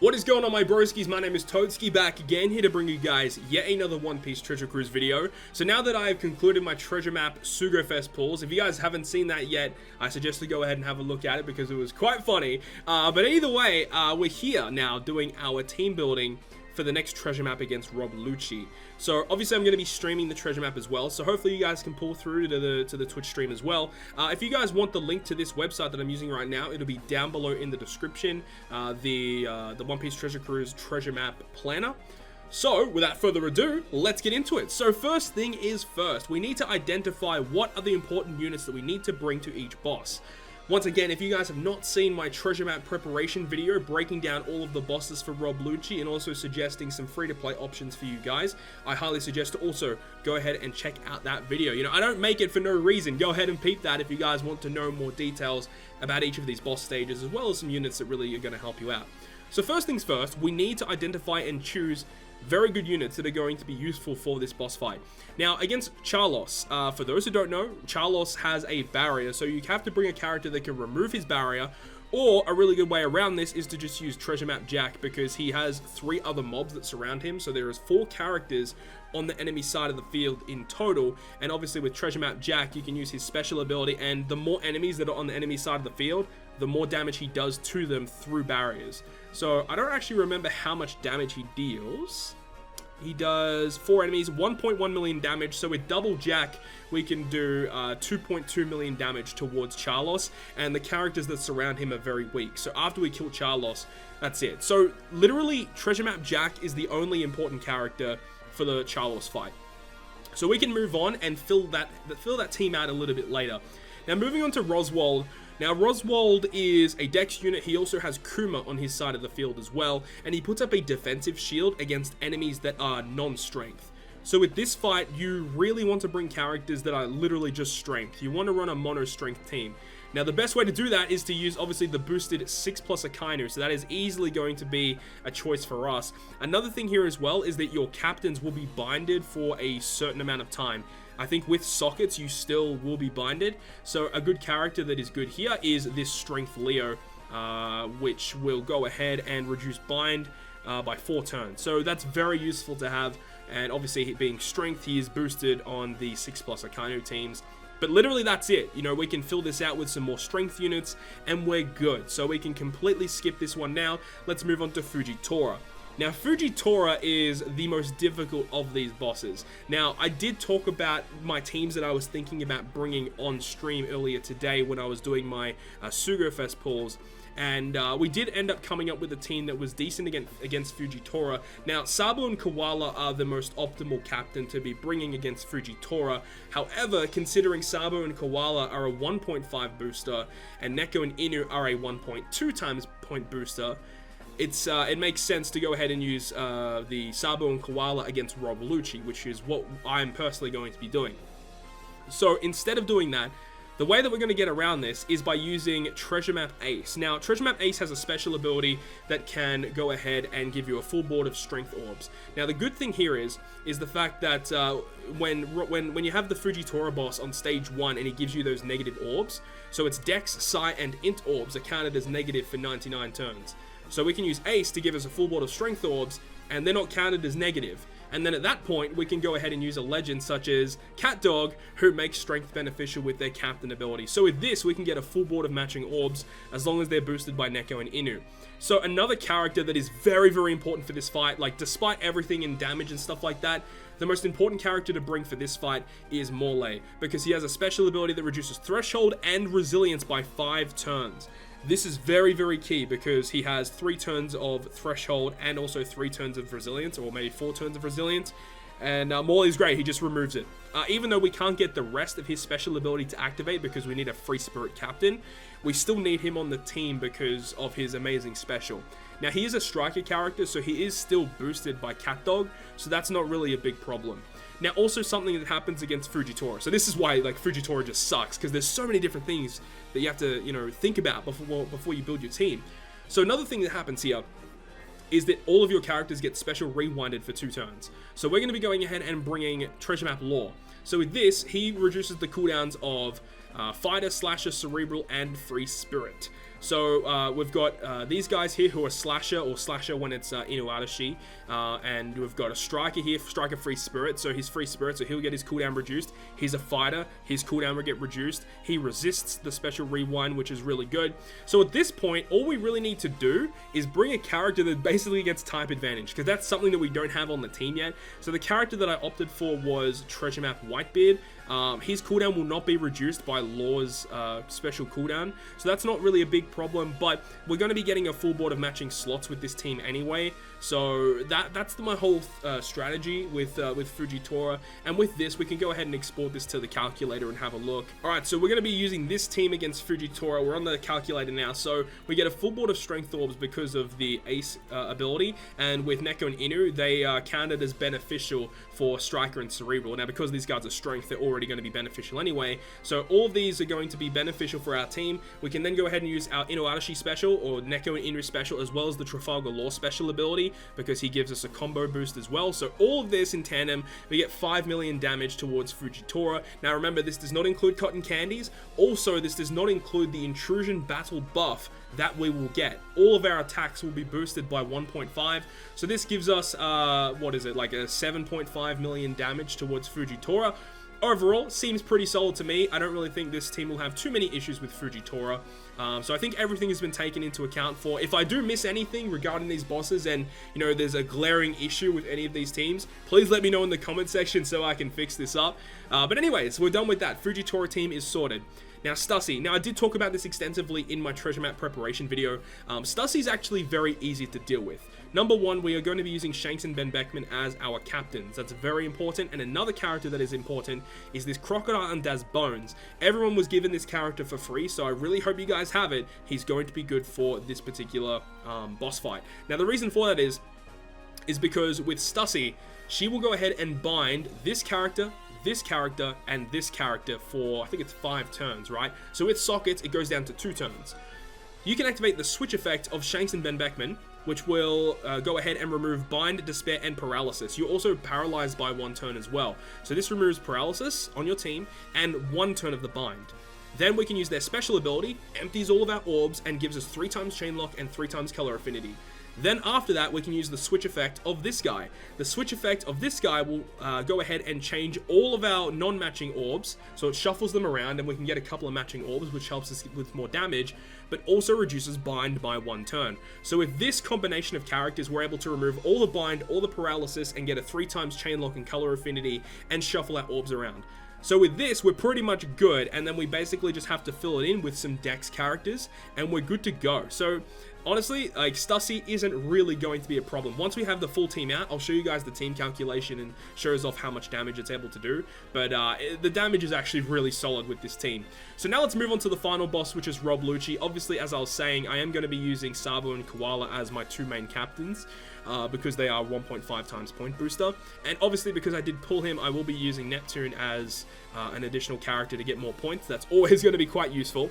What is going on, my broskies? My name is Toadskii, back again, here to bring you guys yet another One Piece Treasure Cruise video. So now that I have concluded my treasure map Sugofest pulls, if you guys haven't seen that yet, I suggest to go ahead and have a look at it because it was quite funny. But either way, we're here now doing our team building for the next treasure map against Lucci. So obviously I'm going to be streaming the treasure map as well, so hopefully you guys can pull through to the Twitch stream as well. If you guys want the link to this website that I'm using right now, it'll be down below in the description, the One Piece Treasure Cruise treasure map planner. So without further ado, let's get into it. So first thing is first, we need to identify what are the important units that we need to bring to each boss. Once again, if you guys have not seen my treasure map preparation video breaking down all of the bosses for Lucci and also suggesting some free-to-play options for you guys, I highly suggest to also go ahead and check out that video. You know, I don't make it for no reason. Go ahead and peep that if you guys want to know more details about each of these boss stages, as well as some units that really are going to help you out. So first things first, we need to identify and choose very good units that are going to be useful for this boss fight. Now, against Charla, for those who don't know, Charla has a barrier, so you have to bring a character that can remove his barrier, or a really good way around this is to just use Treasure Map Jack, because he has 3 other mobs that surround him, so there is 4 characters on the enemy side of the field in total, and obviously with Treasure Map Jack, you can use his special ability, and the more enemies that are on the enemy side of the field, the more damage he does to them through barriers. So I don't actually remember how much damage he deals. He does 4 enemies, 1.1 million damage. So with double Jack, we can do 2.2 million damage towards Charla, and the characters that surround him are very weak. So after we kill Charla, that's it. So literally, Treasure Map Jack is the only important character for the Charla fight. So we can move on and fill that team out a little bit later. Now moving on to Rosewald. Now, Rosewald is a dex unit. He also has Kuma on his side of the field as well, and he puts up a defensive shield against enemies that are non-strength. So with this fight, you really want to bring characters that are literally just strength. You want to run a mono-strength team. Now, the best way to do that is to use, obviously, the boosted 6+ Akainu, so that is easily going to be a choice for us. Another thing here as well is that your captains will be binded for a certain amount of time. I think with sockets, you still will be binded. So a good character that is good here is this Strength Leo, which will go ahead and reduce bind by 4 turns. So that's very useful to have. And obviously, being Strength, he is boosted on the 6+ Akainu teams. But literally, that's it. You know, we can fill this out with some more strength units, and we're good. So we can completely skip this one now. Let's move on to Fujitora. Now, Fujitora is the most difficult of these bosses. Now, I did talk about my teams that I was thinking about bringing on stream earlier today when I was doing my Sugofest pulls. And we did end up coming up with a team that was decent against Fujitora. Now, Sabo and Koala are the most optimal captain to be bringing against Fujitora. However, considering Sabo and Koala are a 1.5 booster, and Neko and Inu are a 1.2 times point booster, it makes sense to go ahead and use the Sabo and Koala against Lucci, which is what I'm personally going to be doing. So instead of doing that, the way that we're going to get around this is by using Treasure Map Ace. Now, Treasure Map Ace has a special ability that can go ahead and give you a full board of Strength Orbs. Now, the good thing here is the fact that when you have the Fujitora boss on stage 1 and he gives you those negative orbs, so it's Dex, Psi, and Int orbs are counted as negative for 99 turns. So we can use Ace to give us a full board of Strength Orbs, and they're not counted as negative. And then at that point, we can go ahead and use a legend such as Cat Dog, who makes Strength beneficial with their Captain ability. So with this, we can get a full board of matching orbs, as long as they're boosted by Neko and Inu. So another character that is very, very important for this fight, like despite everything in damage and stuff like that, the most important character to bring for this fight is Morley, because he has a special ability that reduces Threshold and Resilience by 5 turns. This is very, very key because he has 3 turns of Threshold and also 3 turns of Resilience, or maybe 4 turns of Resilience. And Morley's great, he just removes it. Even though we can't get the rest of his special ability to activate because we need a Free Spirit captain, we still need him on the team because of his amazing special. Now, he is a striker character, so he is still boosted by Cat Dog, so that's not really a big problem. Now, also something that happens against Fujitora. So this is why, like, Fujitora just sucks, because there's so many different things that you have to, you know, think about before you build your team. So another thing that happens here is that all of your characters get special rewinded for 2 turns. So we're going to be going ahead and bringing Treasure Map Law. So with this, he reduces the cooldowns of Fighter, Slasher, Cerebral, and Free Spirit. So we've got these guys here who are slasher or slasher when it's Inuarashi, and we've got a striker here, striker free spirit, so he's free spirit, so he'll get his cooldown reduced. He's a fighter, his cooldown will get reduced. He resists the special rewind, which is really good. So at this point, all we really need to do is bring a character that basically gets type advantage, because that's something that we don't have on the team yet. So the character that I opted for was Treasure Map Whitebeard. His cooldown will not be reduced by Law's special cooldown, so that's not really a big problem, but we're going to be getting a full board of matching slots with this team anyway, so that's my whole strategy with Fujitora, and with this we can go ahead and export this to the calculator and have a look. Alright, so we're going to be using this team against Fujitora. We're on the calculator now, so we get a full board of strength orbs because of the ace ability, and with Neko and Inu, they are counted as beneficial for striker and cerebral. Now because these guys are strength, they're already going to be beneficial anyway, so all of these are going to be beneficial for our team. We can then go ahead and use our Inuarashi special or Neko and Inu special, as well as the Trafalgar Law special ability, because he gives us a combo boost as well. So all of this in tandem, we get 5 million damage towards Fujitora. Now remember, this does not include cotton candies. Also, this does not include the intrusion battle buff that we will get. All of our attacks will be boosted by 1.5, so this gives us what is it, like a 7.5 million damage towards Fujitora. Overall, seems pretty solid to me. I don't really think this team will have too many issues with Fujitora. So I think everything has been taken into account for. If I do miss anything regarding these bosses and, you know, there's a glaring issue with any of these teams, please let me know in the comment section so I can fix this up. But anyways, we're done with that. Fujitora team is sorted. Now, Stussy. Now, I did talk about this extensively in my treasure map preparation video. Stussy is actually very easy to deal with. Number one, we are going to be using Shanks and Ben Beckman as our captains. That's very important. And another character that is important is this Crocodile and Daz Bones. Everyone was given this character for free, so I really hope you guys have it. He's going to be good for this particular boss fight. Now, the reason for that is because with Stussy, she will go ahead and bind this character, and this character for, I think it's 5 turns, right? So with sockets, it goes down to 2 turns. You can activate the switch effect of Shanks and Ben Beckman, which will go ahead and remove Bind, Despair, and Paralysis. You're also paralyzed by 1 turn as well. So this removes Paralysis on your team and 1 turn of the Bind. Then we can use their special ability, empties all of our orbs, and gives us 3 times Chain Lock and 3 times Color Affinity. Then after that, we can use the switch effect of this guy. The switch effect of this guy will go ahead and change all of our non-matching orbs, so it shuffles them around and we can get a couple of matching orbs, which helps us with more damage, but also reduces bind by 1 turn. So with this combination of characters, we're able to remove all the bind, all the paralysis, and get a 3 times chain lock and color affinity, and shuffle our orbs around. So with this, we're pretty much good, and then we basically just have to fill it in with some Dex characters, and we're good to go. So honestly, like, Stussy isn't really going to be a problem. Once we have the full team out, I'll show you guys the team calculation and shows off how much damage it's able to do. But the damage is actually really solid with this team. So now let's move on to the final boss, which is Rob Lucci. Obviously, as I was saying, I am going to be using Sabo and Koala as my 2 main captains, because they are 1.5 times point booster. And obviously, because I did pull him, I will be using Neptune as an additional character to get more points. That's always going to be quite useful.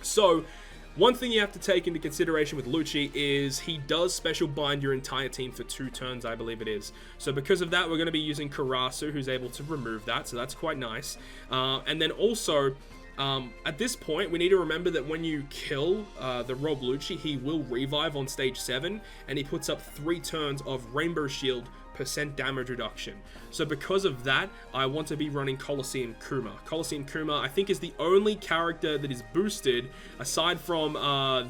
So one thing you have to take into consideration with Lucci is he does special bind your entire team for 2 turns, I believe it is. So because of that, we're going to be using Karasu, who's able to remove that, so that's quite nice. And then also, at this point, we need to remember that when you kill the Rob Lucci, he will revive on stage 7, and he puts up 3 turns of Rainbow Shield % damage reduction. So because of that, I want to be running Colosseum Kuma. Colosseum Kuma, I think, is the only character that is boosted, aside from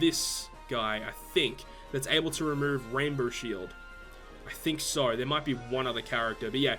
this guy, I think, that's able to remove Rainbow Shield. I think so. There might be one other character, but yeah,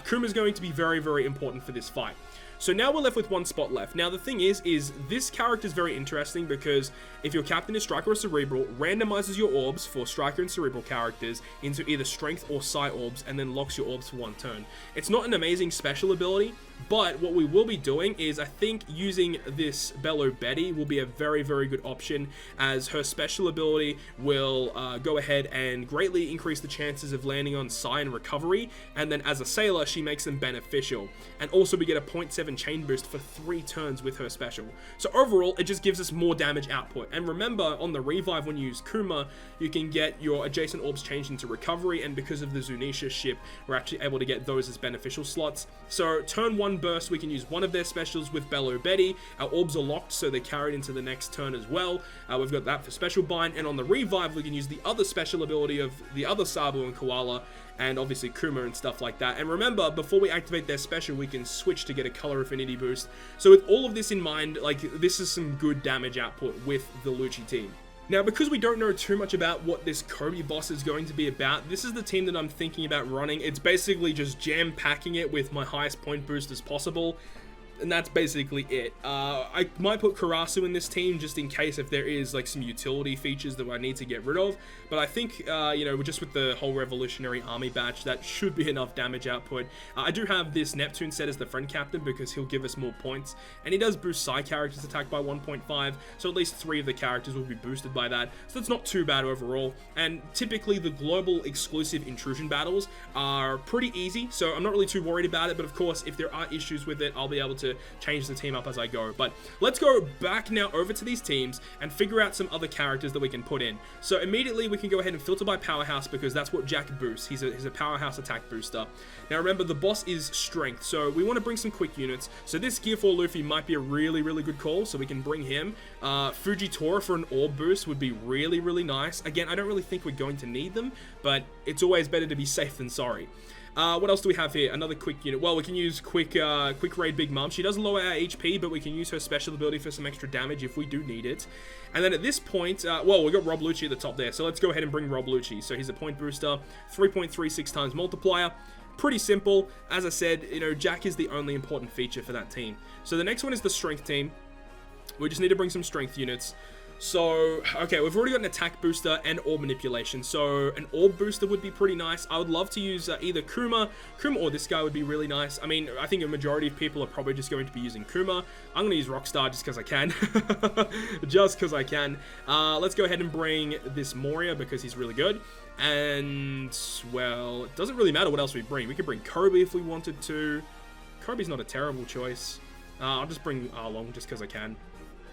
Kuma is going to be very, very important for this fight. So now we're left with 1 spot left. Now the thing is this character is very interesting because if your captain is Striker or Cerebral, randomizes your orbs for Striker and Cerebral characters into either Strength or Psi orbs, and then locks your orbs for 1 turn. It's not an amazing special ability, but what we will be doing is, I think, using this Bello Betty will be a very, very good option, as her special ability will go ahead and greatly increase the chances of landing on Psi and Recovery, and then as a sailor, she makes them beneficial. And also we get a 0.7 7 chain boost for 3 turns with her special. So overall, it just gives us more damage output. And remember, on the revive, when you use Kuma, you can get your adjacent orbs changed into recovery, and because of the Zunisha ship, we're actually able to get those as beneficial slots. So turn 1 burst, we can use one of their specials with Bello Betty. Our orbs are locked, so they're carried into the next turn as well. We've got that for special bind, and on the revive, we can use the other special ability of the other Sabo and Koala, and obviously Kuma and stuff like that. And remember, before we activate their special, we can switch to get a color affinity boost. So with all of this in mind, like, this is some good damage output with the Lucci team. Now, because we don't know too much about what this Kobe boss is going to be about, this is the team that I'm thinking about running. It's basically just jam-packing it with my highest point boost as possible. And that's basically it. I might put Karasu in this team just in case if there is like some utility features that I need to get rid of. But I think, you know, just with the whole Revolutionary Army batch, that should be enough damage output. I do have this Neptune set as the friend captain because he'll give us more points. And he does boost side characters' attack by 1.5. So at least 3 of the characters will be boosted by that. So that's not too bad overall. And typically the global exclusive intrusion battles are pretty easy. So I'm not really too worried about it. But of course, if there are issues with it, I'll be able to change the team up as I go. But let's go back now over to these teams and figure out some other characters that we can put in. So immediately we can go ahead and filter by powerhouse because that's what Jack boosts. He's a powerhouse attack booster. Now remember, the boss is strength, so we want to bring some quick units. So this Gear 4 Luffy might be a really good call, so we can bring him. Fujitora for an orb boost would be really nice. Again, I don't really think we're going to need them, but it's always better to be safe than sorry. What else do we have here? Another quick unit. Well, we can use quick raid Big Mom. She does lower our HP, but we can use her special ability for some extra damage if we do need it. And then at this point, well, we've got Rob Lucci at the top there, so let's go ahead and bring Rob Lucci. So he's a point booster, 3.36 times multiplier. Pretty simple. As I said, you know, Jack is the only important feature for that team. So the next one is the strength team. We just need to bring some strength units. So, okay, we've already got an attack booster and orb manipulation. So, an orb booster would be pretty nice. I would love to use either Kuma or this guy would be really nice. I mean, I think a majority of people are probably just going to be using Kuma. I'm going to use Rockstar just because I can. Just because I can. Let's go ahead and bring this Moria because he's really good. And, well, it doesn't really matter what else we bring. We could bring Kobe if we wanted to. Kobe's not a terrible choice. I'll just bring Arlong just because I can.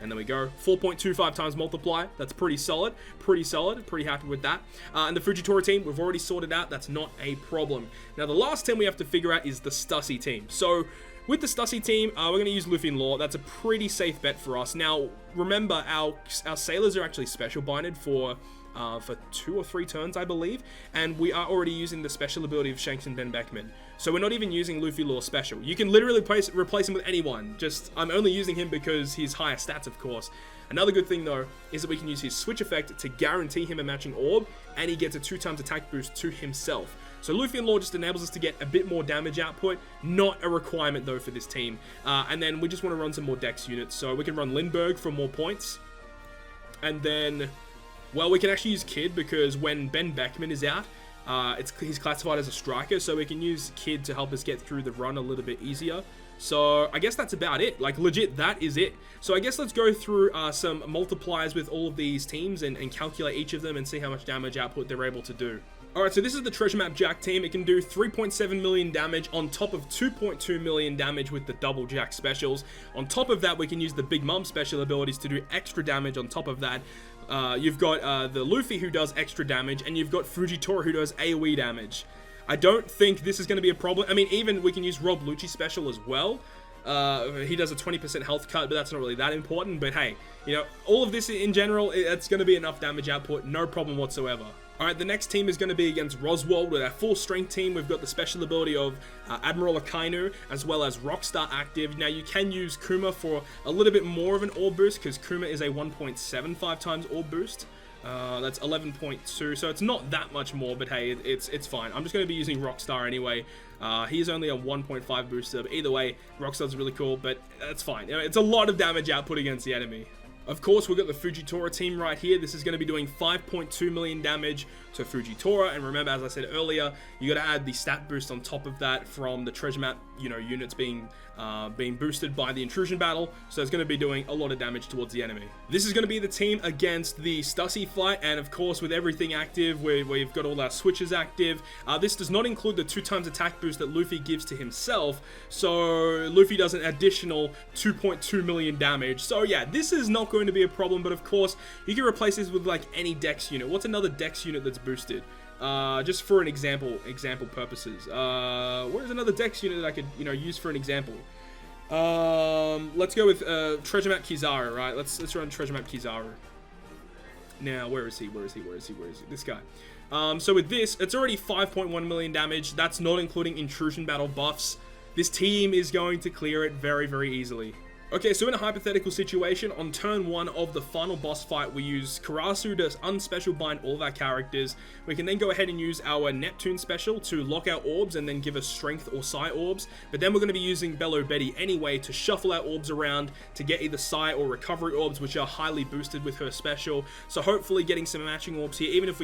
And there we go. 4.25 times multiply. That's pretty solid. Pretty happy with that. And the Fujitora team, we've already sorted out. That's not a problem. Now, the last team we have to figure out is the Stussy team. So, with the Stussy team, we're going to use Luffy and Law. That's a pretty safe bet for us. Now, remember, our sailors are actually special binded for 2 or 3 turns, I believe, and we are already using the special ability of Shanks and Ben Beckman. So we're not even using Luffy Law special. You can literally replace him with anyone. Just, I'm only using him because he's higher stats, of course. Another good thing, though, is that we can use his switch effect to guarantee him a matching orb, and he gets a 2 times attack boost to himself. So Luffy and Law just enables us to get a bit more damage output. Not a requirement, though, for this team. And then we just want to run some more Dex units. So we can run Lindbergh for more points. And then, well, we can actually use Kid because when Ben Beckman is out, he's classified as a striker, so we can use Kid to help us get through the run a little bit easier. So I guess that's about it. Like, legit, that is it. So I guess let's go through some multipliers with all of these teams and calculate each of them and see how much damage output they're able to do. Alright, so this is the Treasure Map Jack team. It can do 3.7 million damage on top of 2.2 million damage with the double Jack specials. On top of that, we can use the Big Mom special abilities to do extra damage on top of that. You've got the Luffy who does extra damage, and you've got Fujitora who does AoE damage. I don't think this is going to be a problem. I mean, even we can use Rob Lucci special as well. He does a 20% health cut, but that's not really that important. But hey, you know, all of this in general, it's going to be enough damage output, no problem whatsoever. Alright, the next team is going to be against Rosewald with our full strength team. We've got the special ability of Admiral Akainu as well as Rockstar active. Now, you can use Kuma for a little bit more of an orb boost because Kuma is a 1.75 times orb boost. That's 11.2, so it's not that much more, but hey, it's fine. I'm just going to be using Rockstar anyway. He's only a 1.5 booster, but either way, Rockstar's really cool, but that's fine. You know, it's a lot of damage output against the enemy. Of course, we've got the Fujitora team right here. This is going to be doing 5.2 million damage to Fujitora. And remember, as I said earlier, you got to add the stat boost on top of that from the Treasure Map you know, units being boosted by the intrusion battle, so it's going to be doing a lot of damage towards the enemy. This is going to be the team against the Stussy fight, and of course with everything active, we've got all our switches active. This does not include the 2x attack boost that Luffy gives to himself, so Luffy does an additional 2.2 million damage. So yeah, this is not going to be a problem, but of course you can replace this with like any dex unit. What's another dex unit that's boosted? Just for an example purposes. Where's another dex unit that I could, you know, use for an example? Let's go with treasure map Kizaru, right? Let's run treasure map Kizaru. Now, where is he? This guy. So with this, it's already 5.1 million damage. That's not including intrusion battle buffs. This team is going to clear it very, very easily. Okay, so in a hypothetical situation, on turn 1 of the final boss fight, we use Karasu to unspecial bind all of our characters. We can then go ahead and use our Neptune special to lock our orbs and then give us strength or psi orbs. But then we're going to be using Bello Betty anyway to shuffle our orbs around to get either psi or recovery orbs, which are highly boosted with her special. So hopefully getting some matching orbs here, even if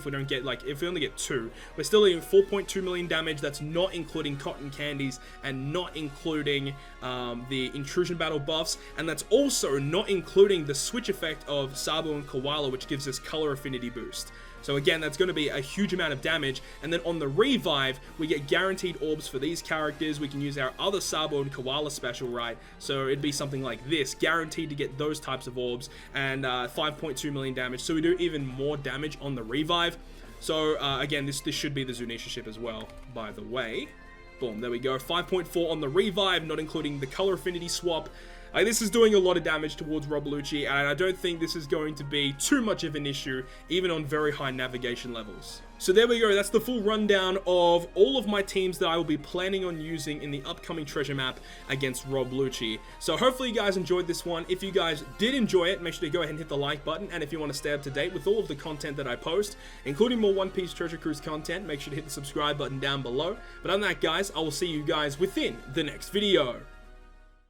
we don't get, like, if we only get 2, we're still doing 4.2 million damage. That's not including cotton candies and not including the intrusion battle buffs, and that's also not including the switch effect of Sabo and Koala, which gives us color affinity boost. So again, that's going to be a huge amount of damage. And then on the revive, we get guaranteed orbs for these characters. We can use our other Sabo and Koala special, right? So it'd be something like this, guaranteed to get those types of orbs, and 5.2 million damage. So we do even more damage on the revive. So again, this should be the Zunisha ship as well, by the way. Boom, there we go. 5.4 on the revive, not including the color affinity swap. This is doing a lot of damage towards Rob Lucci, and I don't think this is going to be too much of an issue, even on very high navigation levels. So there we go, that's the full rundown of all of my teams that I will be planning on using in the upcoming treasure map against Rob Lucci. So hopefully you guys enjoyed this one. If you guys did enjoy it, make sure to go ahead and hit the like button, and if you want to stay up to date with all of the content that I post, including more One Piece Treasure Cruise content, make sure to hit the subscribe button down below. But other than that, guys, I will see you guys within the next video.